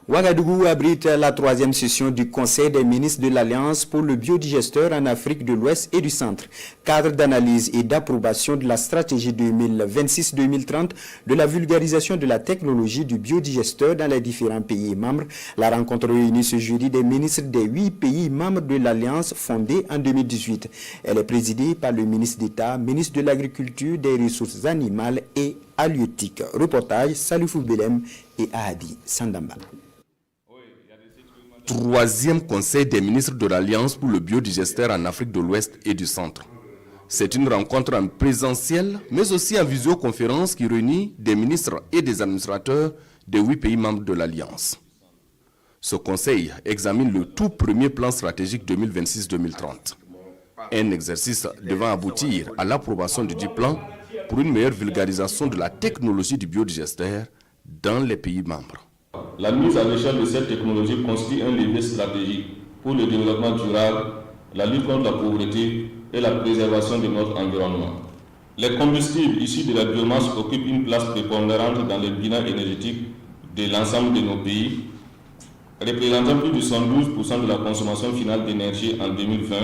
Ouagadougou abrite la troisième session du Conseil des ministres de l'Alliance pour le biodigesteur en Afrique de l'Ouest et du Centre. Cadre d'analyse et d'approbation de la stratégie 2026-2030 de la vulgarisation de la technologie du biodigesteur dans les différents pays membres. La rencontre réunit ce jeudi des ministres des 8 pays membres de l'Alliance fondée en 2018. Elle est présidée par le ministre d'État, ministre de l'Agriculture, des Ressources animales et halieutiques. Reportage Salifou Belem et Ahadi Sandamba. Troisième conseil des ministres de l'Alliance pour le biodigesteur en Afrique de l'Ouest et du Centre. C'est une rencontre en présentiel, mais aussi en visioconférence qui réunit des ministres et des administrateurs des 8 pays membres de l'Alliance. Ce conseil examine le tout premier plan stratégique 2026-2030. Un exercice devant aboutir à l'approbation du dit plan pour une meilleure vulgarisation de la technologie du biodigesteur dans les pays membres. La mise à l'échelle de cette technologie constitue un levier stratégique pour le développement durable, la lutte contre la pauvreté et la préservation de notre environnement. Les combustibles issus de la biomasse occupent une place prépondérante dans le bilan énergétique de l'ensemble de nos pays, représentant plus de 112% de la consommation finale d'énergie en 2020,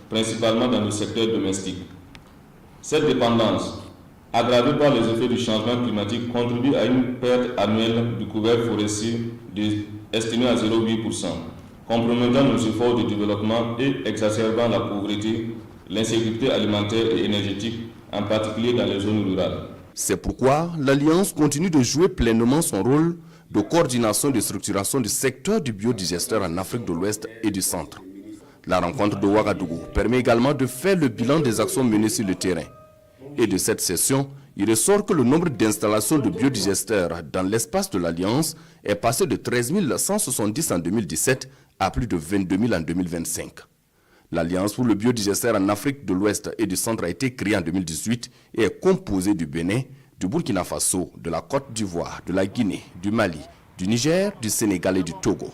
principalement dans le secteur domestique. Cette dépendance, aggravée par les effets du changement climatique, contribue à une perte annuelle du couvert forestier estimée à 0,8%, compromettant nos efforts de développement et exacerbant la pauvreté, l'insécurité alimentaire et énergétique, en particulier dans les zones rurales. C'est pourquoi l'Alliance continue de jouer pleinement son rôle de coordination et de structuration du secteur du biodigesteur en Afrique de l'Ouest et du Centre. La rencontre de Ouagadougou permet également de faire le bilan des actions menées sur le terrain. Et de cette session, il ressort que le nombre d'installations de biodigesteurs dans l'espace de l'Alliance est passé de 13 170 en 2017 à plus de 22 000 en 2025. L'Alliance pour le biodigesteur en Afrique de l'Ouest et du Centre a été créée en 2018 et est composée du Bénin, du Burkina Faso, de la Côte d'Ivoire, de la Guinée, du Mali, du Niger, du Sénégal et du Togo.